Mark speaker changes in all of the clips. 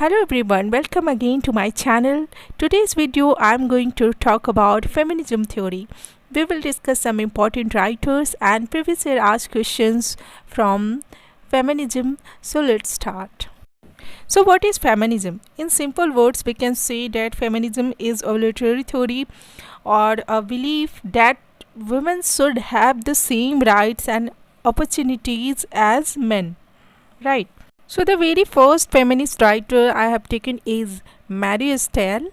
Speaker 1: Hello everyone, welcome again to my channel. Today's video I'm going to talk about feminism theory. We will discuss some important writers and previous year asked questions from feminism. So let's start. So what is feminism? In simple words, we can say that feminism is a literary theory or a belief that women should have the same rights and opportunities as men. Right. So the very first feminist writer I have taken is Mary Estelle.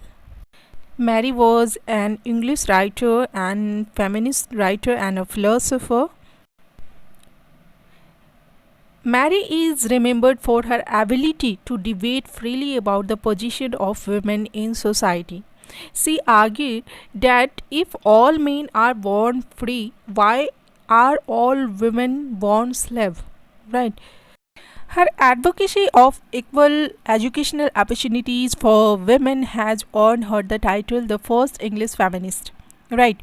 Speaker 1: Mary was an English writer and feminist writer and a philosopher. Mary is remembered for her ability to debate freely about the position of women in society. She argued that if all men are born free, why are all women born slave? Right. Her advocacy of equal educational opportunities for women has earned her the title the first English feminist. Right.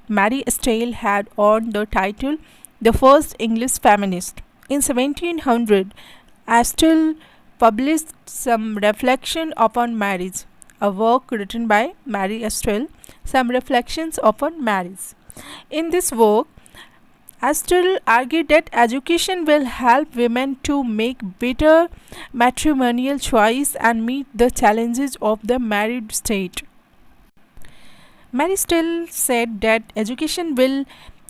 Speaker 1: Mary Estelle had earned the title the first English feminist. In 1700, Estelle published some reflection upon marriage, a work written by Mary Estelle, some reflections upon marriage. In this work, Estelle argued that education will help women to make better matrimonial choice and meet the challenges of the married state. Mary Estelle said that education will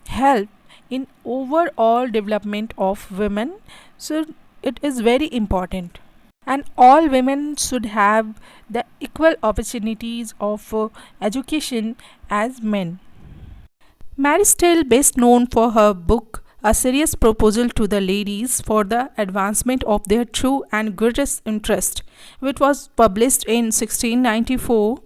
Speaker 1: help in overall development of women, so it is very important. And all women should have the equal opportunities of education as men. Mary Estelle, best known for her book A Serious Proposal to the Ladies for the Advancement of Their True and Greatest Interest, which was published in 1694,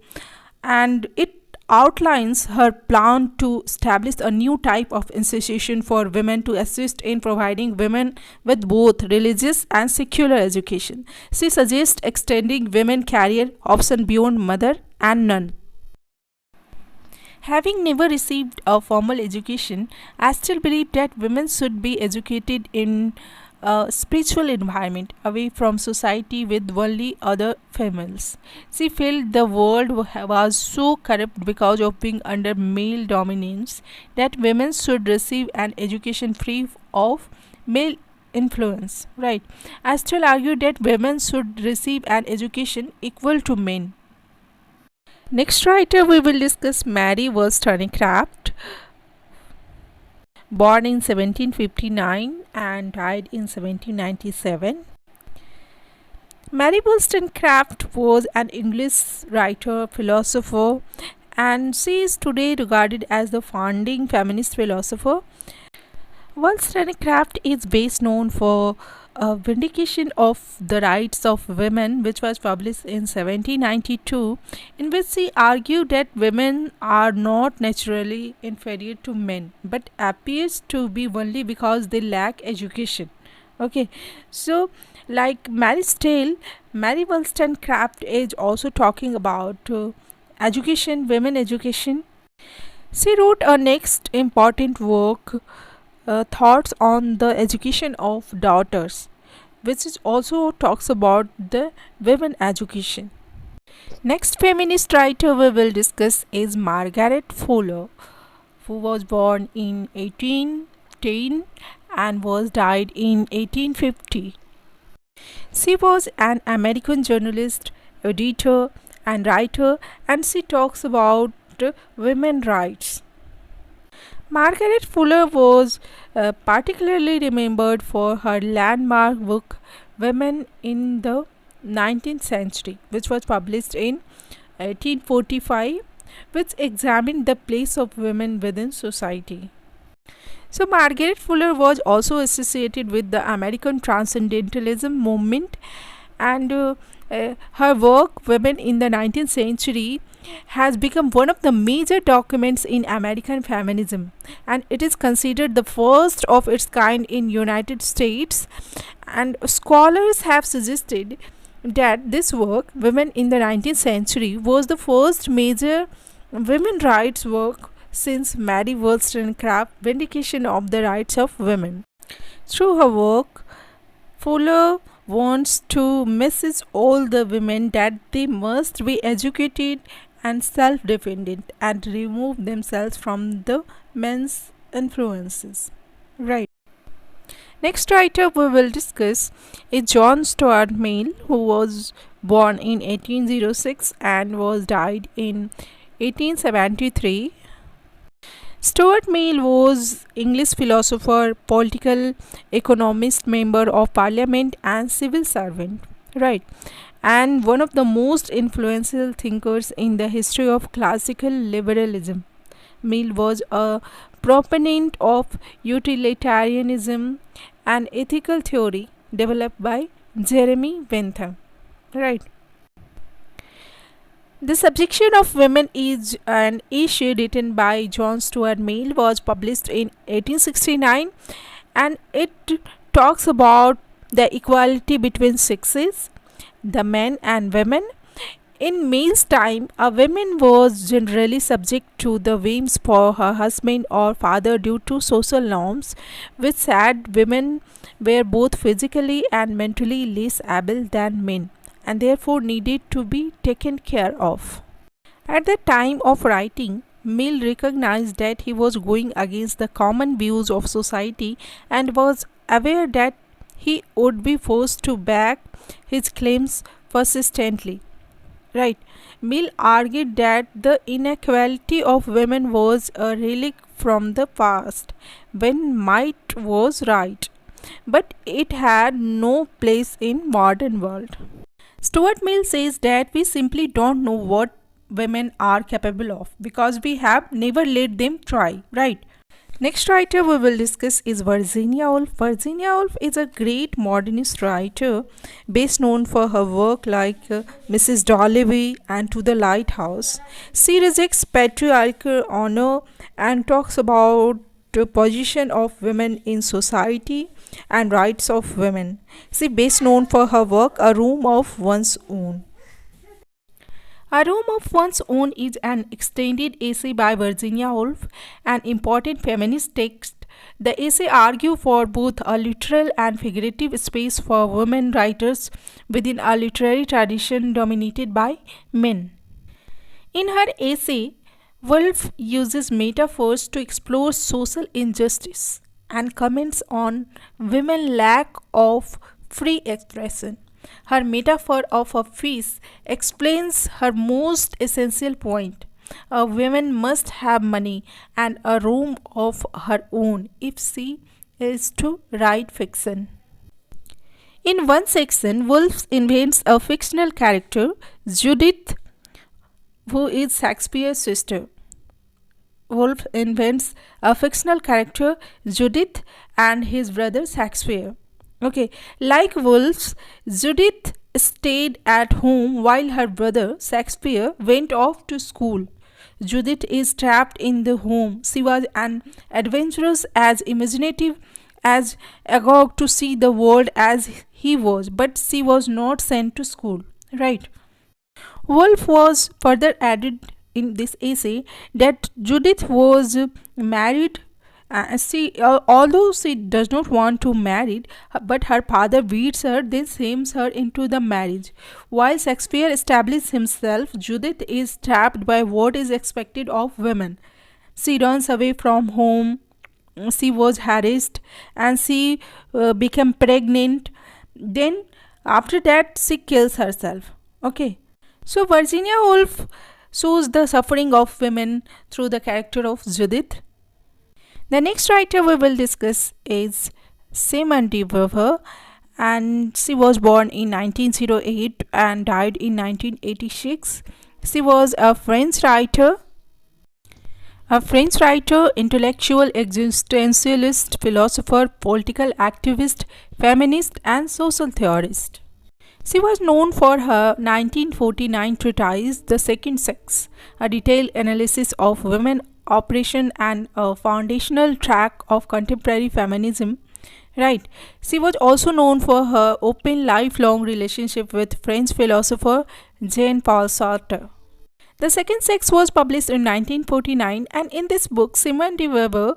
Speaker 1: and it outlines her plan to establish a new type of institution for women to assist in providing women with both religious and secular education. She suggests extending women career option beyond mother and nun. Having never received a formal education, I still believe that women should be educated in a spiritual environment away from society with only other females. She felt the world was so corrupt because of being under male dominance that women should receive an education free of male influence. Right. I still argue that women should receive an education equal to men. Next writer we will discuss Mary Wollstonecraft, born in 1759 and died in 1797. Mary Wollstonecraft was an English writer, philosopher, and she is today regarded as the founding feminist philosopher. Wollstonecraft is best known for a vindication of the rights of women, which was published in 1792, in which she argued that women are not naturally inferior to men but appears to be only because they lack education. Okay, so like Mary Steele, Mary Wollstonecraft is also talking about education, women education. She wrote a next important work, thoughts on the education of daughters, which is also talks about the women education. Next feminist writer we will discuss is Margaret Fuller, who was born in 1810 and was died in 1850. She was an American journalist, editor and writer, and she talks about women rights. Margaret Fuller was particularly remembered for her landmark book Women in the 19th Century, which was published in 1845, which examined the place of women within society. So Margaret Fuller was also associated with the American Transcendentalism movement, and her work Women in the 19th Century has become one of the major documents in American feminism, and it is considered the first of its kind in United States, and scholars have suggested that this work Women in the 19th Century was the first major women rights work since Mary Wollstonecraft Vindication of the Rights of Women. Through her work, Fuller wants to message all the women that they must be educated and self-dependent and remove themselves from the men's influences. Right. Next writer we will discuss is John Stuart Mill, who was born in 1806 and was died in 1873. Stuart Mill was English philosopher, political economist, member of parliament and civil servant, right? And one of the most influential thinkers in the history of classical liberalism. Mill was a proponent of utilitarianism, an ethical theory developed by Jeremy Bentham, right? The Subjection of Women is an essay written by John Stuart Mill, was published in 1869, and it talks about the equality between sexes, the men and women. In Mill's time, a woman was generally subject to the whims for her husband or father due to social norms, which said women were both physically and mentally less able than men and therefore needed to be taken care of. At the time of writing, Mill recognized that he was going against the common views of society and was aware that he would be forced to back his claims persistently. Right. Mill argued that the inequality of women was a relic from the past, when might was right, but it had no place in modern world. Stuart Mill says that we simply don't know what women are capable of because we have never let them try, right? Next writer we will discuss is Virginia Woolf. Virginia Woolf is a great modernist writer, best known for her work like Mrs. Dalloway and To the Lighthouse. She rejects patriarchal honor and talks about the position of women in society and rights of women. She best known for her work A Room of One's Own. A Room of One's Own is an extended essay by Virginia Woolf, an important feminist text. The essay argues for both a literal and figurative space for women writers within a literary tradition dominated by men. In her essay, Woolf uses metaphors to explore social injustice and comments on women's lack of free expression. Her metaphor of a fish explains her most essential point. A woman must have money and a room of her own if she is to write fiction. In one section, Woolf invents a fictional character, Judith, who is Shakespeare's sister. Woolf invents a fictional character, Judith, and his brother Shakespeare. Okay, like Woolf, Judith stayed at home while her brother Shakespeare went off to school. Judith is trapped in the home. She was an adventurous, as imaginative as Agog to see the world as he was, but she was not sent to school. Right. Woolf was further added in this essay that Judith was married. Although she does not want to marry, but her father beats her, then shames her into the marriage. While Shakespeare establishes himself, Judith is trapped by what is expected of women. She runs away from home. She was harassed, and she became pregnant. Then, after that, she kills herself. Okay. So Virginia Woolf shows the suffering of women through the character of Judith. The next writer we will discuss is Simone de Beauvoir, and she was born in 1908 and died in 1986. She was a French writer, intellectual, existentialist, philosopher, political activist, feminist, and social theorist. She was known for her 1949 treatise, The Second Sex, a detailed analysis of women oppression and a foundational track of contemporary feminism. Right. She was also known for her open lifelong relationship with French philosopher Jean-Paul Sartre. The Second Sex was published in 1949, and in this book, Simone de Beauvoir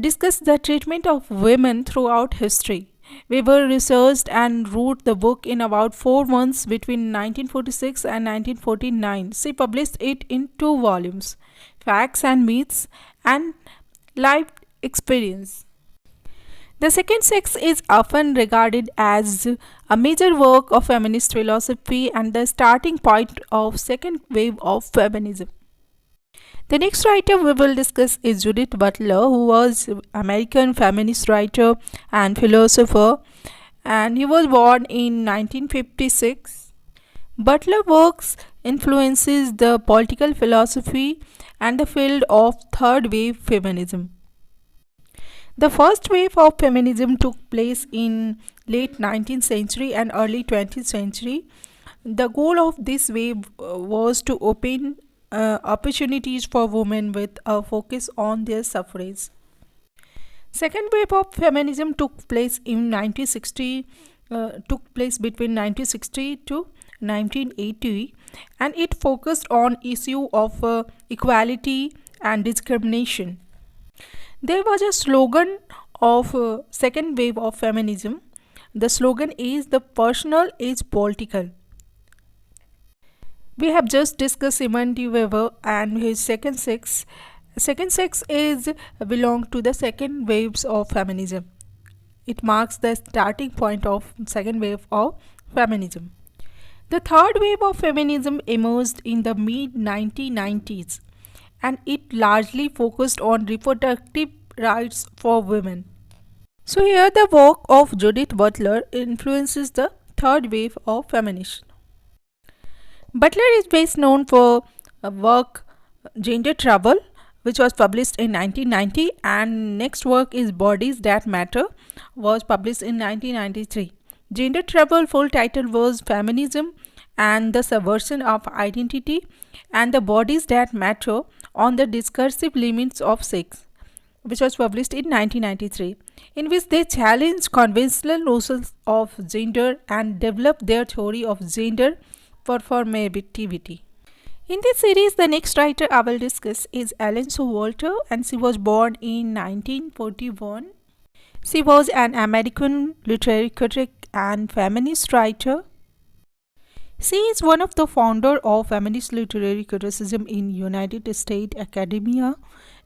Speaker 1: discussed the treatment of women throughout history. Weber researched and wrote the book in about 4 months between 1946 and 1949. She published it in two volumes, Facts and Myths and Life Experience. The Second Sex is often regarded as a major work of feminist philosophy and the starting point of second wave of feminism. The next writer we will discuss is Judith Butler, who was American feminist writer and philosopher, and he was born in 1956. Butler works influences the political philosophy and the field of third wave feminism. The first wave of feminism took place in late 19th century and early 20th century. The goal of this wave was to open opportunities for women with a focus on their suffrage. Second wave of feminism took place in 1960, took place between 1960 to 1980, and it focused on issue of equality and discrimination. There was a slogan of second wave of feminism. The slogan is "the personal is political." We have just discussed Simone de Weber and his second sex. Second sex is belong to the second waves of feminism. It marks the starting point of second wave of feminism. The third wave of feminism emerged in the mid 1990s, and it largely focused on reproductive rights for women. So here the work of Judith Butler influences the third wave of feminism. Butler is best known for a work Gender Trouble, which was published in 1990, and next work is Bodies That Matter, was published in 1993. Gender Trouble full title was Feminism and the Subversion of Identity and the Bodies That Matter on the Discursive Limits of Sex, which was published in 1993, in which they challenged conventional notions of gender and developed their theory of gender performativity. In this series, the next writer I will discuss is Ellen Showalter, and she was born in 1941. She was an American literary critic and feminist writer. She is one of the founder of feminist literary criticism in United States academia,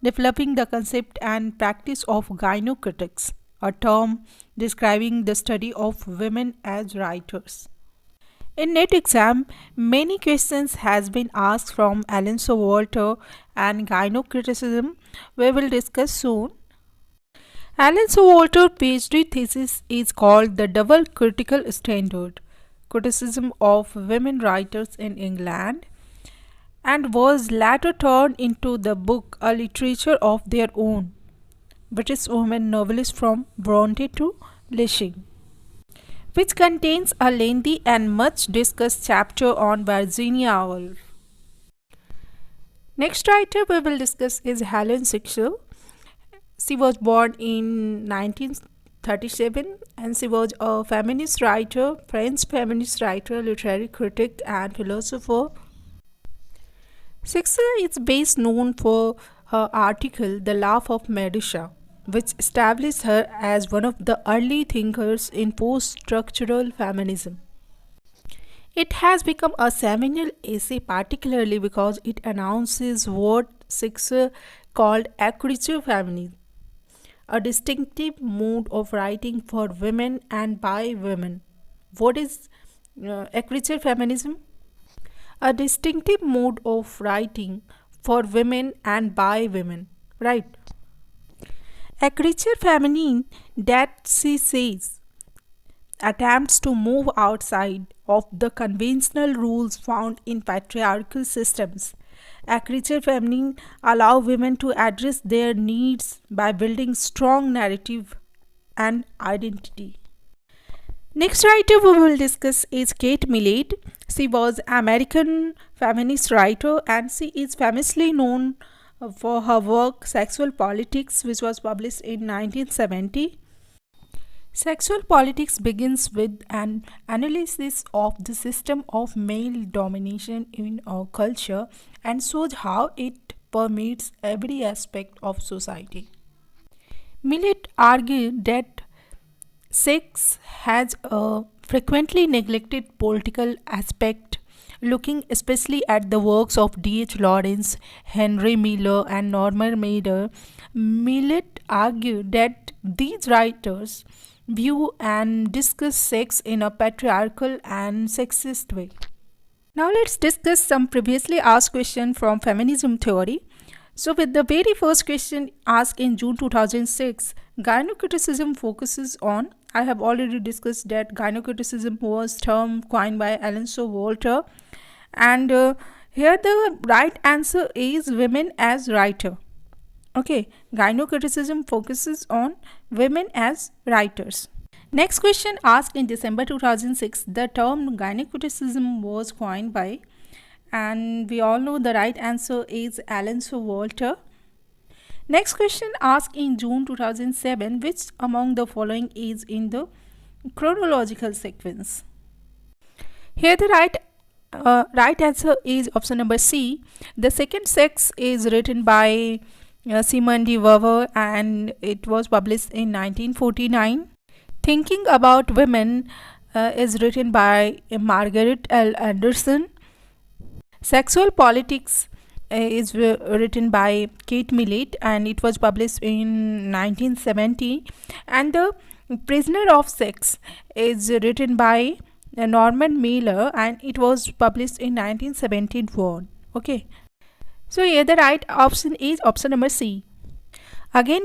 Speaker 1: developing the concept and practice of gynocritics, a term describing the study of women as writers. In NET exam, many questions has been asked from Ellen Showalter and gynocriticism. We will discuss soon. Ellen Showalter PhD thesis is called The Double Critical Standard: Criticism of Women Writers in England, and was later turned into the book A Literature of Their Own: British Women Novelists from Bronte to Lessing, which contains a lengthy and much discussed chapter on Virginia Woolf. Next writer we will discuss is Helen Sixel. She was born in 1937 and she was a feminist writer, French feminist writer, literary critic and philosopher. Sixel is best known for her article The Laugh of Medusa, which established her as one of the early thinkers in post-structural feminism. It has become a seminal essay particularly because it announces what Sixel called écriture féminine, a distinctive mode of writing for women and by women. What is écriture feminism? A distinctive mode of writing for women and by women, right? Écriture féminine, that she says, attempts to move outside of the conventional rules found in patriarchal systems. Écriture féminine allow women to address their needs by building strong narrative and identity. Next writer we will discuss is Kate Millett. She was American feminist writer and she is famously known for her work Sexual Politics, which was published in 1970. Sexual Politics begins with an analysis of the system of male domination in our culture and shows how it permeates every aspect of society. Millett argued that Sex has a frequently neglected political aspect, looking especially at the works of D.H. Lawrence, Henry Miller, and Norman Mailer. Millett argued that these writers view and discuss sex in a patriarchal and sexist way. Now let's discuss some previously asked questions from feminism theory. So with the very first question asked in June 2006, gynocriticism focuses on, I have already discussed that gynocriticism was term coined by Alonzo Walter, and here the right answer is women as writer. Okay, gynocriticism focuses on women as writers. Next question asked in December 2006, the term gynocriticism was coined by, and we all know the right answer is Alonzo Walter. Next question asked in June 2007, which among the following is in the chronological sequence? Here the right answer is option number C. The Second Sex is written by Simone de Beauvoir and it was published in 1949. Thinking About Women is written by Margaret L. Anderson. Sexual Politics is written by Kate Millett and it was published in 1970. And The Prisoner of Sex is written by Norman Mailer and it was published in 1971. Okay. So here the right option is option number C. Again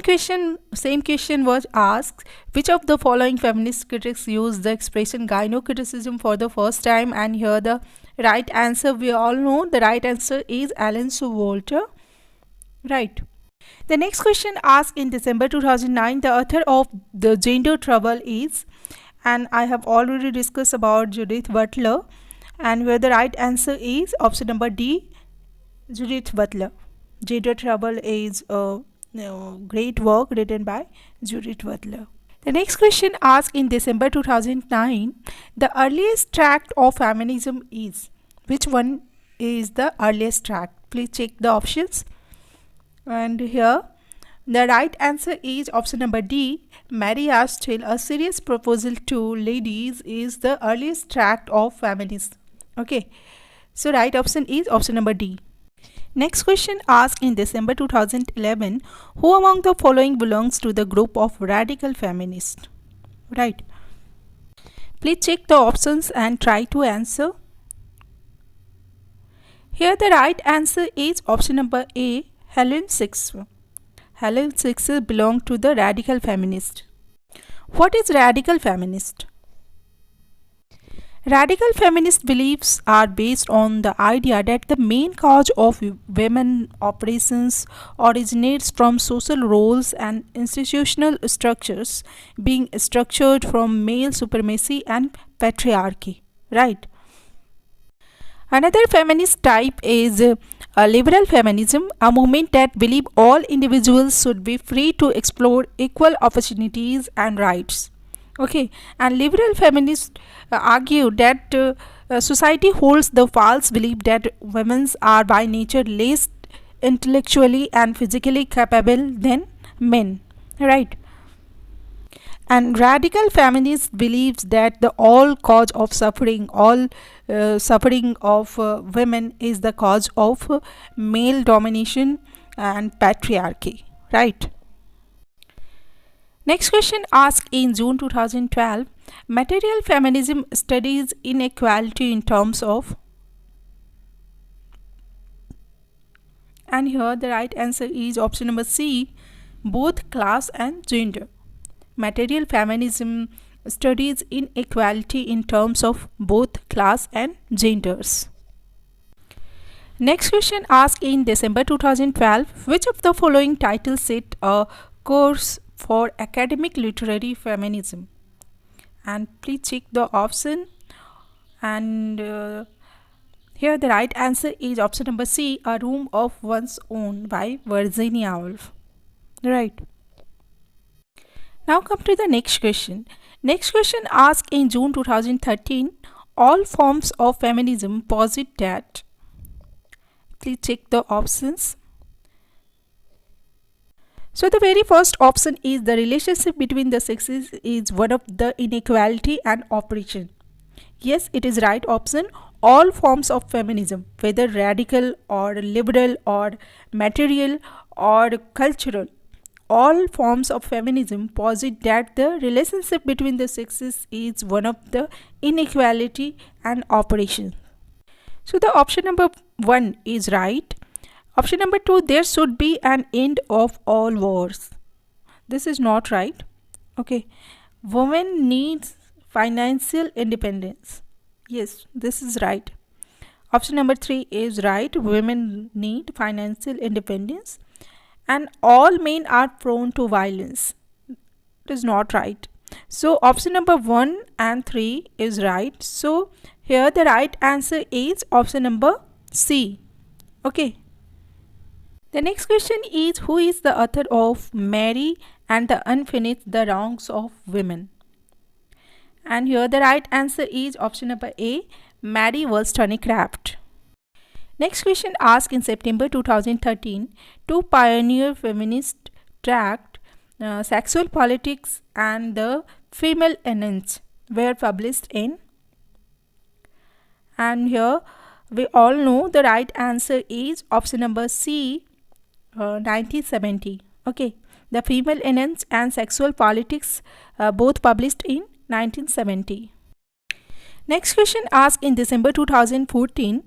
Speaker 1: same question was asked, which of the following feminist critics used the expression gynocriticism for the first time, and here the right answer, we all know the right answer is Alonzo Walter. Right. The next question asked in December 2009, the author of The Gender Trouble is, and I have already discussed about Judith Butler, and where the right answer is option number D, Judith Butler. Gender Trouble is a great work written by Judith Butler. The next question asked in December 2009, the earliest tract of feminism is, which one is the earliest tract? Please check the options. And here the right answer is option number D, Mary Steele, A Serious Proposal to Ladies is the earliest tract of feminism. Okay, so right option is option number D. Next question asked in December 2011, who among the following belongs to the group of radical feminists? Right. Please check the options and try to answer. Here the right answer is option number A, Helen Sixer. Helen Sixer belongs to the radical feminist. What is radical feminist? Radical feminist beliefs are based on the idea that the main cause of women oppressions originates from social roles and institutional structures being structured from male supremacy and patriarchy. Right. Another feminist type is liberal feminism, a movement that believes all individuals should be free to explore equal opportunities and rights. Okay, and liberal feminists argue that society holds the false belief that women are by nature less intellectually and physically capable than men. Right. And radical feminists believes that the all cause of suffering, all suffering of women is the cause of male domination and patriarchy. Right. Next question asked in June 2012, material feminism studies inequality in terms of, and here the right answer is option number C, both class and gender. Material feminism studies inequality in terms of both class and genders. Next question asked in December 2012, which of the following titles set a course for academic literary feminism? And please check the option, and here the right answer is option number C, A Room of One's Own by Virginia Woolf. Right. Now come to the next question. Next question asked in June 2013, all forms of feminism posit that, please check the options. So the very first option is the relationship between the sexes is one of the inequality and oppression. Yes, it is right option. All forms of feminism, whether radical or liberal or material or cultural, all forms of feminism posit that the relationship between the sexes is one of the inequality and oppression. So the option number 1 is right. Option number 2, there should be an end of all wars. This is not right. Okay. Women needs financial independence. Yes, this is right. Option number 3 is right. Women need financial independence. And all men are prone to violence. It is not right. So option number 1 and 3 is right. So here the right answer is option number C. Okay. The next question is, who is the author of Mary and the Unfinished The Wrongs of Women? And here the right answer is option number A, Mary Wollstonecraft. Next question asked in September 2013, two pioneer feminist tract, Sexual Politics and The Female Innings, were published in. And here we all know the right answer is option number C, 1970. Okay, The Female Innings and Sexual Politics, both published in 1970. Next question asked in December 2014,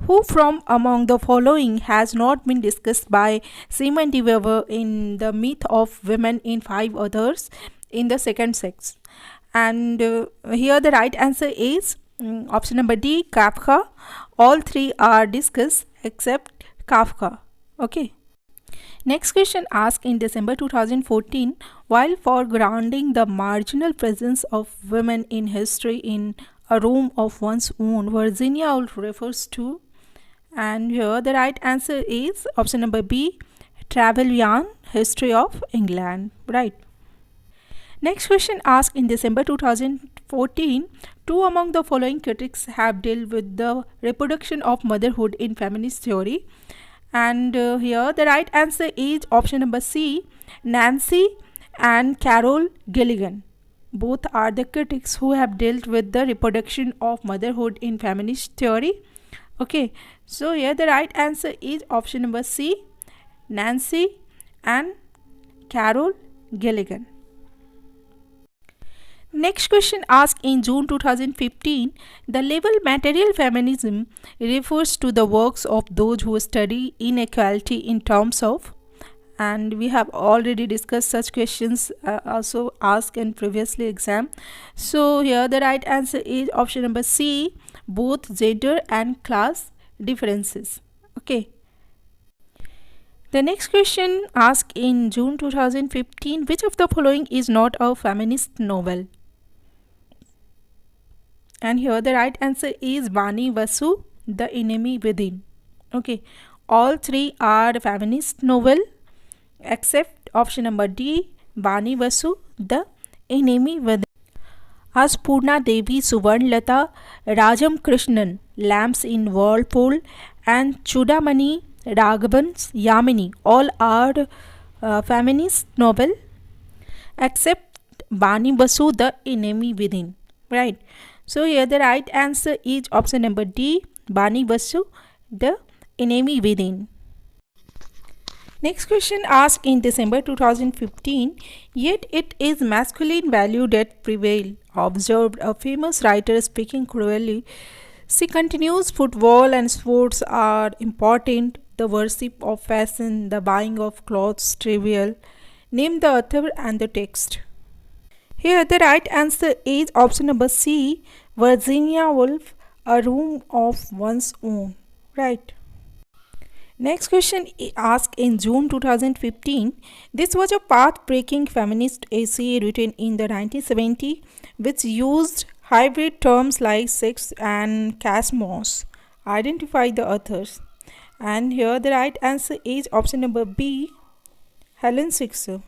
Speaker 1: who from among the following has not been discussed by Simone de Beauvoir in The Myth of Women in Five Others in the Second Sex? And here the right answer is option number D, Kafka. All three are discussed except Kafka. Okay. Next question asked in December 2014, while foregrounding the marginal presence of women in history in a room of one's own, Virginia Woolf refers to. And here the right answer is option number B, Trevelyan, History of England. Right. Next question asked in December 2014, two among the following critics have dealt with the reproduction of motherhood in feminist theory. And here the right answer is option number C, Nancy and Carol Gilligan. Both are the critics who have dealt with the reproduction of motherhood in feminist theory. Okay, so here the right answer is option number C, Nancy and Carol Gilligan. Next question asked in June 2015, the label material feminism refers to the works of those who study inequality in terms of, and we have already discussed such questions also asked in previously exam. So here the right answer is option number C, both gender and class differences. Okay. The next question asked in June 2015, which of the following is not a feminist novel? And here the right answer is Bani Basu, The Enemy Within. Okay, all three are feminist novel except option number D, Bani Basu, The Enemy Within. As Purna Devi Suvarnlata, Rajam Krishnan, Lamps in Whirlpool, and Chudamani Raghavan's Yamini, all are feminist novel except Bani Basu, The Enemy Within. Right. So here the right answer is option number D, Bani Basu, The Enemy Within. Next question asked in December 2015, yet it is masculine value that prevail, observed a famous writer speaking cruelly. She continues, football and sports are important, the worship of fashion, the buying of clothes trivial. Name the author and the text. Here the right answer is option number C, Virginia Woolf, A Room of One's Own. Right. Next question asked in June 2015. This was a path-breaking feminist essay written in the 1970s which used hybrid terms like sex and cosmos. Identify the authors. And here the right answer is option number B, Helen Sixer.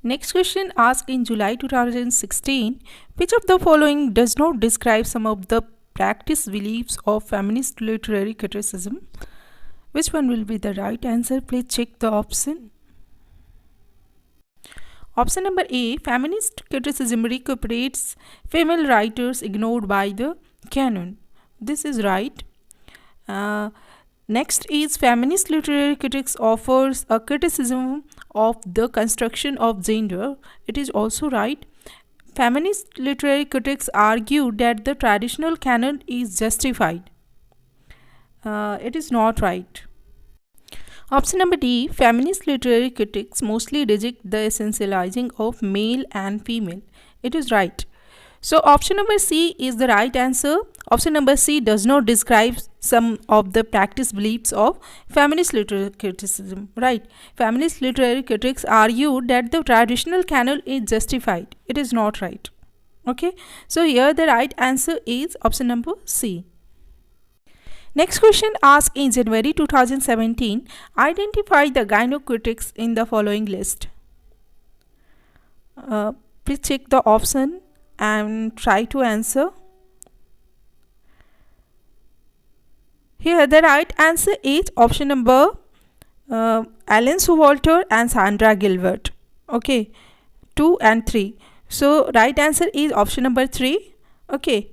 Speaker 1: Next question asked in July 2016, which of the following does not describe some of the practice beliefs of feminist literary criticism? Which one will be the right answer? Please check the option. Option number A, feminist criticism recuperates female writers ignored by the canon. This is right. Next is feminist literary critics offers a criticism of the construction of gender. It is also right. Feminist literary critics argue that the traditional canon is justified. It is not right. Option number D, feminist literary critics mostly reject the essentializing of male and female. It is right. So option number C is the right answer. Option number C does not describe some of the practice beliefs of feminist literary criticism. Right. Feminist literary critics argue that the traditional canon is justified. It is not right. Okay. So here the right answer is option number C. Next question asked in January 2017, identify the gynocritics in the following list. Please check the option and try to answer. Here the right answer is option number Ellen Showalter and Sandra Gilbert. Okay, 2 and 3. So right answer is option number 3. Okay.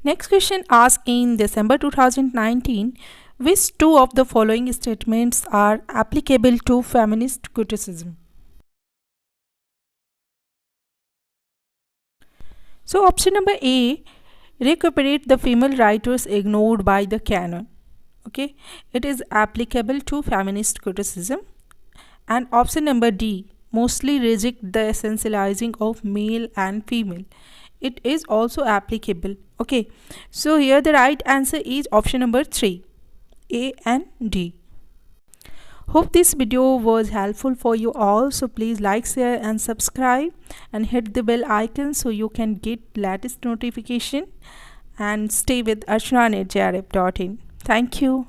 Speaker 1: Next question asked in December 2019, which two of the following statements are applicable to feminist criticism? So option number A, recuperate the female writers ignored by the canon. Okay, it is applicable to feminist criticism. And option number D, mostly reject the essentializing of male and female. It is also applicable. Okay, so here the right answer is option number 3, A and D. Hope this video was helpful for you all. So please like, share and subscribe and hit the bell icon so you can get latest notification, and stay with Archana@jrf.in. Thank you.